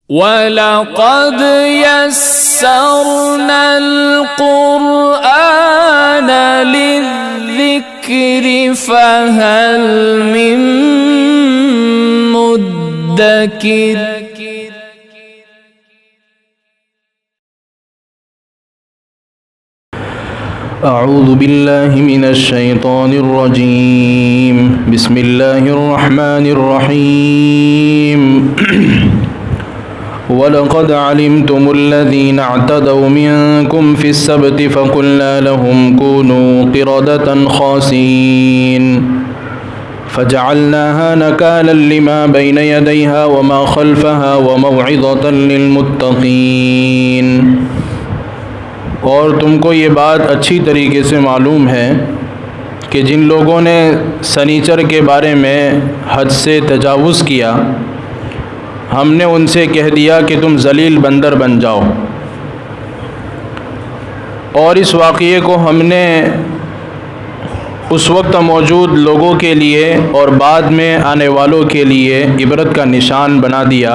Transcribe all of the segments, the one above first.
وَلَقَدْ يَسَّرْنَا الْقُرْآنَ لِلذِّكْرِ فَهَلْ مِن مُّدَّكِرٍ اعوذ باللہ من الشیطان الرجیم بسم اللہ الرحمن الرحیم وَلَقَدْ عَلِمْتُمُ الَّذِينَ اعْتَدَوْا مِنكُمْ فِي السَّبْتِ فَقُلْنَا لَهُمْ كُونُوا قِرَدَةً خَاسِئِينَ فَجَعَلْنَاهَا نَكَالًا لِمَا بَيْنَ يَدَيْهَا وَمَا خَلْفَهَا وَمَوْعِظَةً لِلْمُتَّقِينَ۔ اور تم کو یہ بات اچھی طریقے سے معلوم ہے کہ جن لوگوں نے سنیچر کے بارے میں حد سے تجاوز کیا، ہم نے ان سے کہہ دیا کہ تم ذلیل بندر بن جاؤ، اور اس واقعے کو ہم نے اس وقت موجود لوگوں کے لیے اور بعد میں آنے والوں کے لیے عبرت کا نشان بنا دیا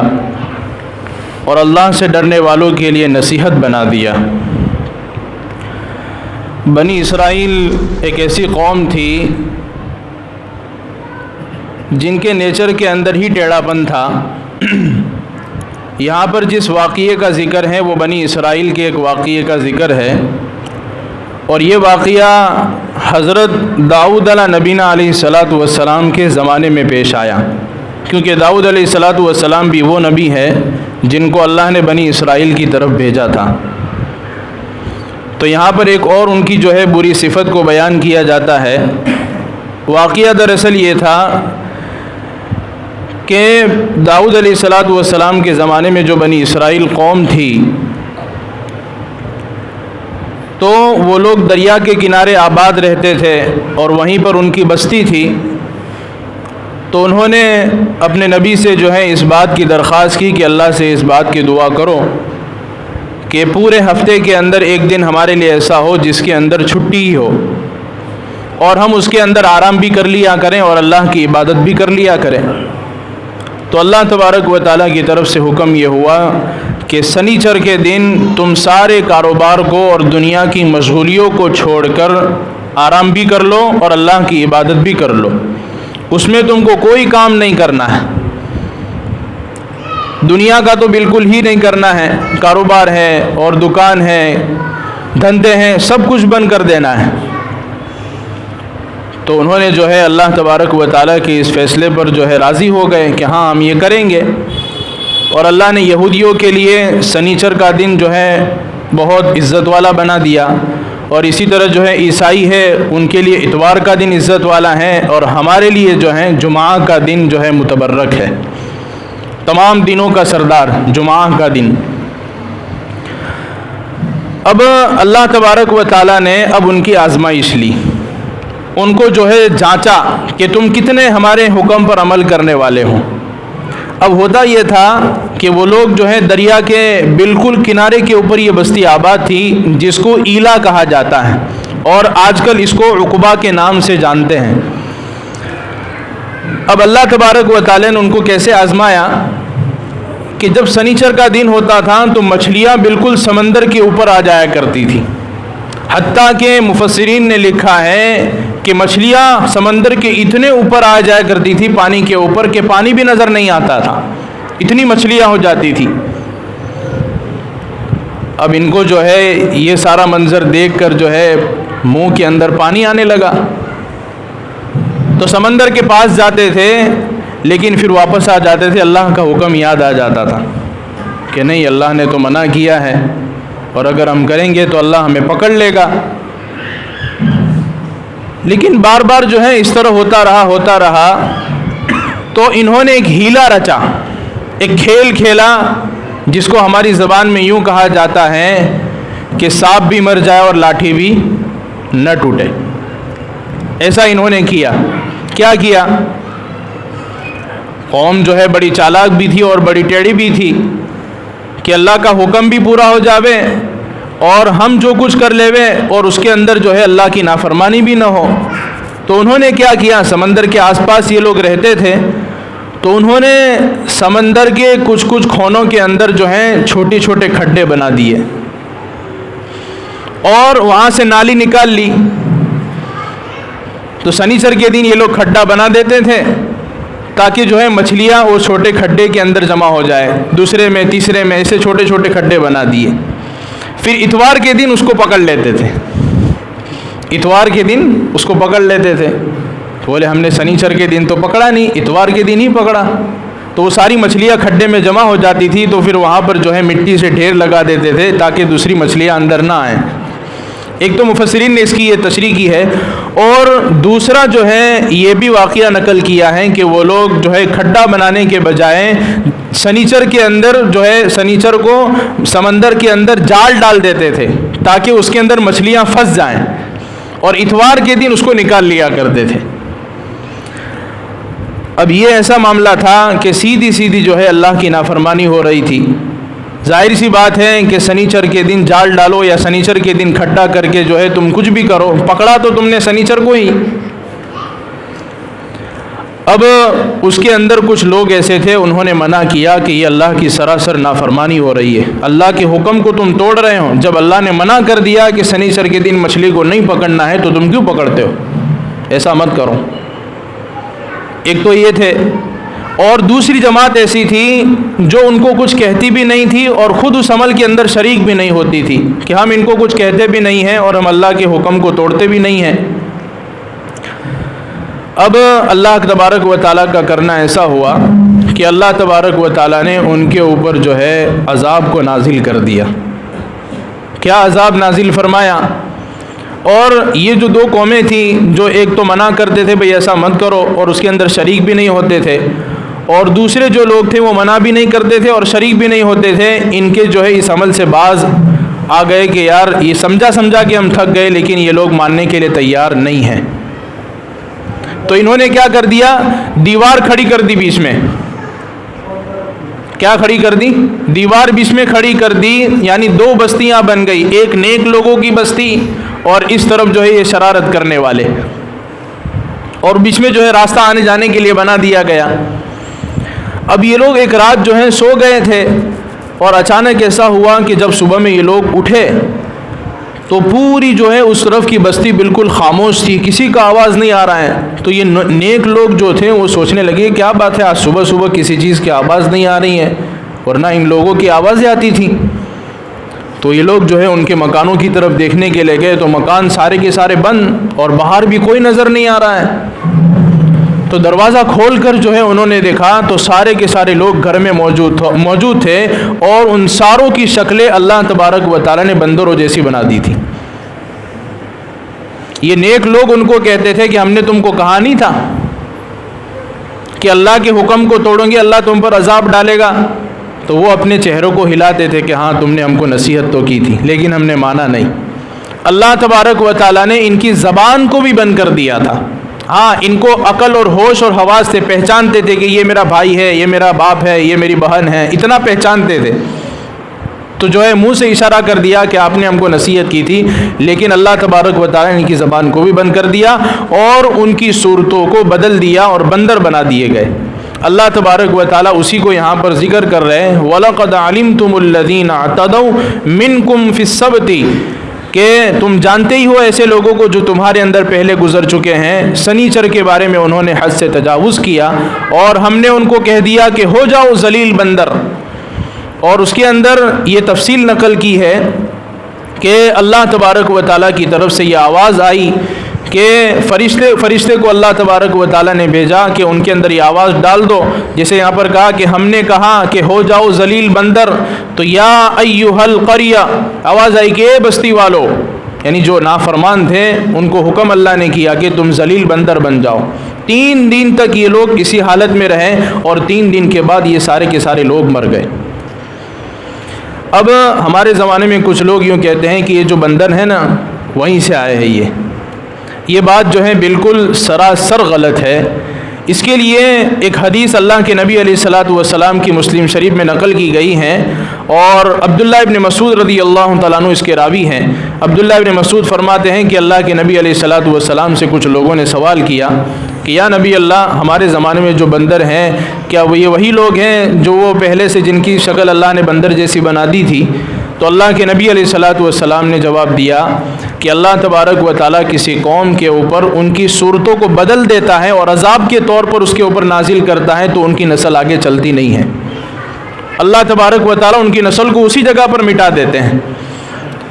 اور اللہ سے ڈرنے والوں کے لیے نصیحت بنا دیا۔ بنی اسرائیل ایک ایسی قوم تھی جن کے نیچر کے اندر ہی ٹیڑھا پن تھا۔ یہاں پر جس واقعے کا ذکر ہے وہ بنی اسرائیل کے ایک واقعے کا ذکر ہے، اور یہ واقعہ حضرت داؤد علیہ نبینا علیہ السلام کے زمانے میں پیش آیا، کیونکہ داؤد علیہ السلام بھی وہ نبی ہے جن کو اللہ نے بنی اسرائیل کی طرف بھیجا تھا۔ تو یہاں پر ایک اور ان کی جو ہے بری صفت کو بیان کیا جاتا ہے۔ واقعہ دراصل یہ تھا کہ داؤد علیہ السلام کے زمانے میں جو بنی اسرائیل قوم تھی، تو وہ لوگ دریا کے کنارے آباد رہتے تھے اور وہیں پر ان کی بستی تھی۔ تو انہوں نے اپنے نبی سے جو ہے اس بات کی درخواست کی کہ اللہ سے اس بات کی دعا کرو کہ پورے ہفتے کے اندر ایک دن ہمارے لیے ایسا ہو جس کے اندر چھٹی ہی ہو، اور ہم اس کے اندر آرام بھی کر لیا کریں اور اللہ کی عبادت بھی کر لیا کریں۔ تو اللہ تبارک و تعالیٰ کی طرف سے حکم یہ ہوا کہ سنیچر کے دن تم سارے کاروبار کو اور دنیا کی مشغولیوں کو چھوڑ کر آرام بھی کر لو اور اللہ کی عبادت بھی کر لو، اس میں تم کو کوئی کام نہیں کرنا ہے، دنیا کا تو بالکل ہی نہیں کرنا ہے، کاروبار ہے اور دکان ہے، دھندے ہیں، سب کچھ بند کر دینا ہے۔ تو انہوں نے جو ہے اللہ تبارک و تعالیٰ کے اس فیصلے پر جو ہے راضی ہو گئے کہ ہاں ہم یہ کریں گے، اور اللہ نے یہودیوں کے لیے سنیچر کا دن جو ہے بہت عزت والا بنا دیا، اور اسی طرح جو ہے عیسائی ہے ان کے لیے اتوار کا دن عزت والا ہے، اور ہمارے لیے جو ہے جمعہ کا دن جو ہے متبرک ہے، تمام دنوں کا سردار جمعہ کا دن۔ اب اللہ تبارک و تعالیٰ نے اب ان کی آزمائش لی، ان کو جو ہے جانچا کہ تم کتنے ہمارے حکم پر عمل کرنے والے ہو۔ اب ہوتا یہ تھا کہ وہ لوگ جو ہے دریا کے بالکل کنارے کے اوپر یہ بستی آباد تھی جس کو ایلا کہا جاتا ہے، اور آج کل اس کو عقبہ کے نام سے جانتے ہیں۔ اب اللہ تبارک و تعالیٰ نے ان کو کیسے آزمایا کہ جب سنیچر کا دن ہوتا تھا تو مچھلیاں بالکل سمندر کے اوپر آ جایا کرتی تھی، حتیٰ کہ مفسرین نے لکھا ہے کہ مچھلیاں سمندر کے اتنے اوپر آ جایا کرتی تھی پانی کے اوپر کہ پانی بھی نظر نہیں آتا تھا، اتنی مچھلیاں ہو جاتی تھی۔ اب ان کو جو ہے یہ سارا منظر دیکھ کر جو ہے منہ کے اندر پانی آنے لگا، تو سمندر کے پاس جاتے تھے لیکن پھر واپس آ جاتے تھے، اللہ کا حکم یاد آ جاتا تھا کہ نہیں اللہ نے تو منع کیا ہے، اور اگر ہم کریں گے تو اللہ ہمیں پکڑ لے گا۔ لیکن بار بار جو ہے اس طرح ہوتا رہا، تو انہوں نے ایک ہیلا رچا، ایک کھیل کھیلا جس کو ہماری زبان میں یوں کہا جاتا ہے کہ سانپ بھی مر جائے اور لاٹھی بھی نہ ٹوٹے۔ ایسا انہوں نے کیا۔ کیا کیا؟ قوم جو ہے بڑی چالاک بھی تھی اور بڑی ٹیڑھی بھی تھی کہ اللہ کا حکم بھی پورا ہو جاوے اور ہم جو کچھ کر لیوے اور اس کے اندر جو ہے اللہ کی نافرمانی بھی نہ ہو۔ تو انہوں نے کیا کیا، سمندر کے آس پاس یہ لوگ رہتے تھے تو انہوں نے سمندر کے کچھ کونوں کے اندر جو ہیں چھوٹے چھوٹے کھڈے بنا دیے اور وہاں سے نالی نکال لی. تو سنیچر کے دن یہ لوگ کھڈا بنا دیتے تھے تاکہ جو ہے مچھلیاں وہ چھوٹے کھڈے کے اندر جمع ہو جائے. دوسرے میں تیسرے میں ایسے چھوٹے چھوٹے کھڈے بنا دیے. پھر اتوار کے دن اس کو پکڑ لیتے تھے. اتوار کے دن اس کو پکڑ لیتے تھے. تو بولے ہم نے سنیچر کے دن تو پکڑا نہیں, اتوار کے دن ہی پکڑا. تو وہ ساری مچھلیاں کھڈے میں جمع ہو جاتی تھی. تو پھر وہاں پر جو ہے مٹی سے ڈھیر لگا دیتے تھے تاکہ دوسری مچھلیاں اندر نہ آئیں. ایک تو مفسرین نے اس کی یہ تشریح کی ہے, اور دوسرا جو ہے یہ بھی واقعہ نقل کیا ہے کہ وہ لوگ جو ہے کھڈا بنانے کے بجائے سنیچر کے اندر جو ہے سنیچر کو سمندر کے اندر جال ڈال دیتے تھے تاکہ اس کے اندر مچھلیاں پھنس جائیں, اور اتوار کے دن اس کو نکال لیا کرتے تھے. اب یہ ایسا معاملہ تھا کہ سیدھی جو ہے اللہ کی نافرمانی ہو رہی تھی. ظاہر سی بات ہے کہ سنیچر کے دن جال ڈالو یا سنیچر کے دن کھڈا کر کے جو ہے تم کچھ بھی کرو, پکڑا تو تم نے سنیچر کو ہی. اب اس کے اندر کچھ لوگ ایسے تھے, انہوں نے منع کیا کہ یہ اللہ کی سراسر نافرمانی ہو رہی ہے, اللہ کے حکم کو تم توڑ رہے ہو. جب اللہ نے منع کر دیا کہ سنیچر کے دن مچھلی کو نہیں پکڑنا ہے تو تم کیوں پکڑتے ہو؟ ایسا مت کرو. ایک تو یہ تھے, اور دوسری جماعت ایسی تھی جو ان کو کچھ کہتی بھی نہیں تھی اور خود اس عمل کے اندر شریک بھی نہیں ہوتی تھی کہ ہم ان کو کچھ کہتے بھی نہیں ہیں اور ہم اللہ کے حکم کو توڑتے بھی نہیں ہیں. اب اللہ تبارک و تعالیٰ کا کرنا ایسا ہوا کہ اللہ تبارک و تعالیٰ نے ان کے اوپر جو ہے عذاب کو نازل کر دیا. کیا عذاب نازل فرمایا؟ اور یہ جو دو قومیں تھیں, جو ایک تو منع کرتے تھے بھئی ایسا مت کرو اور اس کے اندر شریک بھی نہیں ہوتے تھے, اور دوسرے جو لوگ تھے وہ منع بھی نہیں کرتے تھے اور شریک بھی نہیں ہوتے تھے, ان کے جو ہے اس عمل سے باز آ گئے کہ یار یہ سمجھا کہ ہم تھک گئے, لیکن یہ لوگ ماننے کے لیے تیار نہیں ہیں. تو انہوں نے کیا کر دیا؟ دیوار کھڑی کر دی بیچ میں. کیا کھڑی کر دی؟ دیوار بیچ میں کھڑی کر دی, یعنی دو بستیاں بن گئی, ایک نیک لوگوں کی بستی اور اس طرف جو ہے یہ شرارت کرنے والے, اور بیچ میں جو ہے راستہ آنے جانے کے لیے بنا دیا گیا. اب یہ لوگ ایک رات جو ہے سو گئے تھے, اور اچانک ایسا ہوا کہ جب صبح میں یہ لوگ اٹھے تو پوری جو ہے اس طرف کی بستی بالکل خاموش تھی, کسی کا آواز نہیں آ رہا ہے. تو یہ نیک لوگ جو تھے وہ سوچنے لگے کیا بات ہے, آج صبح کسی چیز کی آواز نہیں آ رہی ہے, ورنہ ان لوگوں کی آوازیں آتی تھی. تو یہ لوگ جو ہے ان کے مکانوں کی طرف دیکھنے کے لیے گئے تو مکان سارے کے سارے بند اور باہر بھی کوئی نظر نہیں آ رہا ہے. تو دروازہ کھول کر جو ہے انہوں نے دیکھا تو سارے کے سارے لوگ گھر میں موجود تھے, اور ان ساروں کی شکلیں اللہ تبارک و تعالیٰ نے بندروں جیسی بنا دی تھی. یہ نیک لوگ ان کو کہتے تھے کہ ہم نے تم کو کہا نہیں تھا کہ اللہ کے حکم کو توڑو گے اللہ تم پر عذاب ڈالے گا؟ تو وہ اپنے چہروں کو ہلاتے تھے کہ ہاں تم نے ہم کو نصیحت تو کی تھی لیکن ہم نے مانا نہیں. اللہ تبارک و تعالیٰ نے ان کی زبان کو بھی بند کر دیا تھا. ہاں ان کو عقل اور ہوش اور حواس سے پہچانتے تھے کہ یہ میرا بھائی ہے, یہ میرا باپ ہے, یہ میری بہن ہے, اتنا پہچانتے تھے. تو جو ہے منہ سے اشارہ کر دیا کہ آپ نے ہم کو نصیحت کی تھی, لیکن اللہ تبارک و تعالیٰ نے ان کی زبان کو بھی بند کر دیا اور ان کی صورتوں کو بدل دیا اور بندر بنا دیے گئے. اللہ تبارک و تعالیٰ اسی کو یہاں پر ذکر کر رہے ہیں, وَلَقَدْ عَلِمْتُمُ الَّذِينَ اعْتَدَوْا مِنْكُمْ فِي السَّبْتِ, کہ تم جانتے ہی ہو ایسے لوگوں کو جو تمہارے اندر پہلے گزر چکے ہیں, سنیچر کے بارے میں انہوں نے حد سے تجاوز کیا اور ہم نے ان کو کہہ دیا کہ ہو جاؤ ذلیل بندر. اور اس کے اندر یہ تفصیل نقل کی ہے کہ اللہ تبارک و تعالیٰ کی طرف سے یہ آواز آئی کہ فرشتے کو اللہ تبارک و تعالیٰ نے بھیجا کہ ان کے اندر یہ آواز ڈال دو, جیسے یہاں پر کہا کہ ہم نے کہا کہ ہو جاؤ ذلیل بندر, تو یا ایھا القریہ آواز آئی کہ اے بستی والو, یعنی جو نافرمان تھے ان کو حکم اللہ نے کیا کہ تم ذلیل بندر بن جاؤ. 3 دن تک یہ لوگ اسی حالت میں رہے اور 3 دن کے بعد یہ سارے کے سارے لوگ مر گئے. اب ہمارے زمانے میں کچھ لوگ یوں کہتے ہیں کہ یہ جو بندر ہیں نا وہیں سے آئے ہیں. یہ بات جو ہے بالکل سراسر غلط ہے. اس کے لیے ایک حدیث اللہ کے نبی علیہ الصلاۃ والسلام کی مسلم شریف میں نقل کی گئی ہیں, اور عبداللہ ابن مسعود رضی اللہ تعالیٰ عنہ اس کے راوی ہیں. عبداللہ ابن مسعود فرماتے ہیں کہ اللہ کے نبی علیہ الصلاۃ والسلام سے کچھ لوگوں نے سوال کیا کہ یا نبی اللہ ہمارے زمانے میں جو بندر ہیں کیا وہ یہ وہی لوگ ہیں جو وہ پہلے سے جن کی شکل اللہ نے بندر جیسی بنا دی تھی؟ تو اللہ کے نبی علیہ الصلاۃ والسلام نے جواب دیا کہ اللہ تبارک و تعالیٰ کسی قوم کے اوپر ان کی صورتوں کو بدل دیتا ہے اور عذاب کے طور پر اس کے اوپر نازل کرتا ہے تو ان کی نسل آگے چلتی نہیں ہے۔ اللہ تبارک و تعالیٰ ان کی نسل کو اسی جگہ پر مٹا دیتے ہیں۔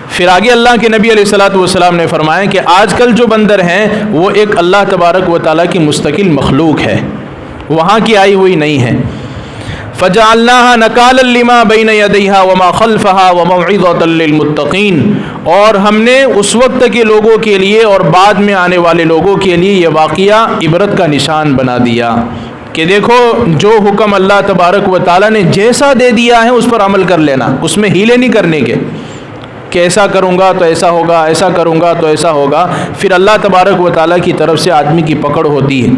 پھر آگے اللہ کے نبی علیہ الصلاۃ والسلام نے فرمایا کہ آج کل جو بندر ہیں وہ ایک اللہ تبارک و تعالیٰ کی مستقل مخلوق ہے، وہاں کی آئی ہوئی نہیں ہے۔ فَجَعَلْنَاهَا نَكَالًا لِمَا بَيْنَ يَدَيْهَا وَمَا خَلْفَهَا وَمَوْعِظَةً لِّلْمُتَّقِينَ، اور ہم نے اس وقت کے لوگوں کے لیے اور بعد میں آنے والے لوگوں کے لیے یہ واقعہ عبرت کا نشان بنا دیا کہ دیکھو جو حکم اللہ تبارک و تعالیٰ نے جیسا دے دیا ہے اس پر عمل کر لینا، اس میں ہیلے نہیں کرنے کے کہ ایسا کروں گا تو ایسا ہوگا، ایسا کروں گا تو ایسا ہوگا، پھر اللہ تبارک و تعالیٰ کی طرف سے آدمی کی پکڑ ہوتی ہے۔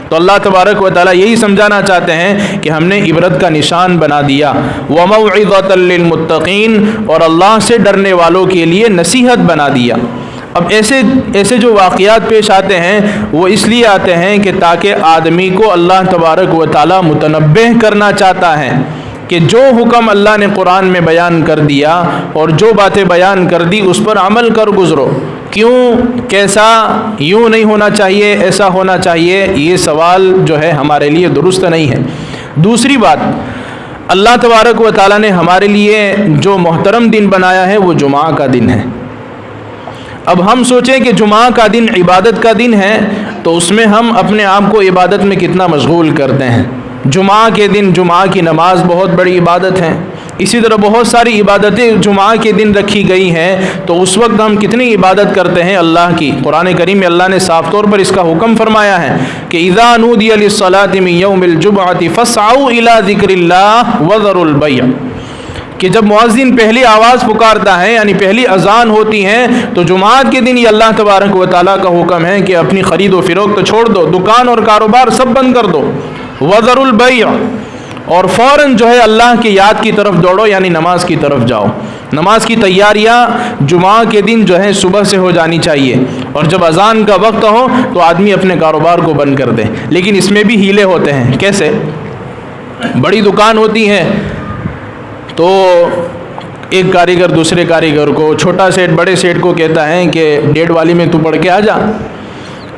تو اللہ تبارک و تعالیٰ یہی سمجھانا چاہتے ہیں کہ ہم نے عبرت کا نشان بنا دیا، وَمَوْعِظَةً لِّلْمُتَّقِينَ، اور اللہ سے ڈرنے والوں کے لیے نصیحت بنا دیا۔ اب ایسے جو واقعات پیش آتے ہیں وہ اس لیے آتے ہیں کہ تاکہ آدمی کو اللہ تبارک و تعالیٰ متنبہ کرنا چاہتا ہے کہ جو حکم اللہ نے قرآن میں بیان کر دیا اور جو باتیں بیان کر دی اس پر عمل کر گزرو۔ کیوں، کیسا، یوں نہیں ہونا چاہیے، ایسا ہونا چاہیے، یہ سوال جو ہے ہمارے لیے درست نہیں ہے۔ دوسری بات، اللہ تبارک و تعالیٰ نے ہمارے لیے جو محترم دن بنایا ہے وہ جمعہ کا دن ہے۔ اب ہم سوچیں کہ جمعہ کا دن عبادت کا دن ہے تو اس میں ہم اپنے آپ کو عبادت میں کتنا مشغول کرتے ہیں۔ جمعہ کے دن جمعہ کی نماز بہت بڑی عبادت ہے، اسی طرح بہت ساری عبادتیں جمعہ کے دن رکھی گئی ہیں، تو اس وقت ہم کتنی عبادت کرتے ہیں اللہ کی۔ قرآن کریم میں اللہ نے صاف طور پر اس کا حکم فرمایا ہے کہ اذا نودی للصلاۃ من یوم الجمعۃ فاسعوا الی ذکر اللہ وذروا البیع، کہ جب مؤذن پہلی آواز پکارتا ہے یعنی پہلی اذان ہوتی ہے تو جمعات کے دن یہ اللہ تبارک و تعالیٰ کا حکم ہے کہ اپنی خرید و فروخت چھوڑ دو، دکان اور کاروبار سب بند کر دو، وذروا البیع، اور فوراً جو ہے اللہ کی یاد کی طرف دوڑو یعنی نماز کی طرف جاؤ۔ نماز کی تیاریاں جمعہ کے دن جو ہے صبح سے ہو جانی چاہیے، اور جب اذان کا وقت ہو تو آدمی اپنے کاروبار کو بند کر دے۔ لیکن اس میں بھی ہیلے ہوتے ہیں، کیسے؟ بڑی دکان ہوتی ہے تو ایک کاریگر دوسرے کاریگر کو، چھوٹا سیٹ بڑے سیٹ کو کہتا ہے کہ 1:30 والی میں تو پڑھ کے آ جا،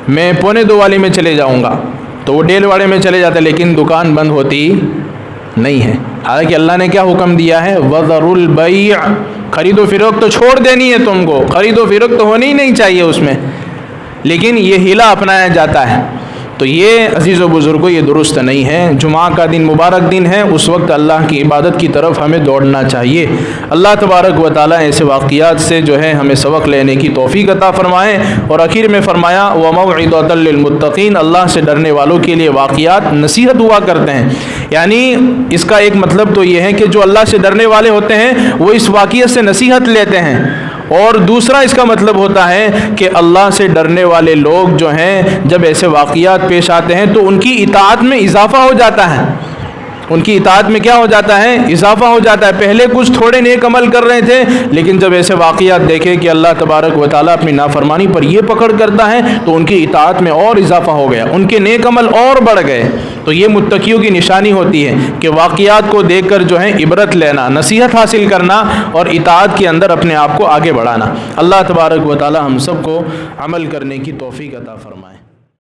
میں 1:45 والی میں چلے جاؤں گا، تو وہ 1:30 والے میں چلے جاتے لیکن دکان بند ہوتی نہیں ہے۔ حالانکہ اللہ نے کیا حکم دیا ہے؟ وَذَرُوا الْبَيْعَ، خرید و فروخت تو چھوڑ دینی ہے تم کو، خرید و فروخت تو ہونی ہی نہیں چاہیے اس میں، لیکن یہ ہیلا اپنایا جاتا ہے۔ تو یہ عزیز و بزرگوں یہ درست نہیں ہے۔ جمعہ کا دن مبارک دن ہے، اس وقت اللہ کی عبادت کی طرف ہمیں دوڑنا چاہیے۔ اللہ تبارک و تعالیٰ ایسے واقعات سے جو ہے ہمیں سبق لینے کی توفیق عطا فرمائے۔ اور آخر میں فرمایا وَمَوْعِظَةً لِّلْمُتَّقِينَ، اللہ سے ڈرنے والوں کے لیے واقعات نصیحت ہوا کرتے ہیں۔ یعنی اس کا ایک مطلب تو یہ ہے کہ جو اللہ سے ڈرنے والے ہوتے ہیں وہ اس واقعے سے نصیحت لیتے ہیں، اور دوسرا اس کا مطلب ہوتا ہے کہ اللہ سے ڈرنے والے لوگ جو ہیں جب ایسے واقعات پیش آتے ہیں تو ان کی اطاعت میں اضافہ ہو جاتا ہے۔ ان کی اطاعت میں کیا ہو جاتا ہے؟ اضافہ ہو جاتا ہے۔ پہلے کچھ تھوڑے نیک عمل کر رہے تھے، لیکن جب ایسے واقعات دیکھے کہ اللہ تبارک و تعالیٰ اپنی نافرمانی پر یہ پکڑ کرتا ہے تو ان کی اطاعت میں اور اضافہ ہو گیا، ان کے نیک عمل اور بڑھ گئے۔ تو یہ متقیوں کی نشانی ہوتی ہے کہ واقعات کو دیکھ کر جو ہے عبرت لینا، نصیحت حاصل کرنا اور اطاعت کے اندر اپنے آپ کو آگے بڑھانا۔ اللہ تبارک و تعالیٰ ہم سب کو عمل کرنے کی توفیق عطا فرمائے۔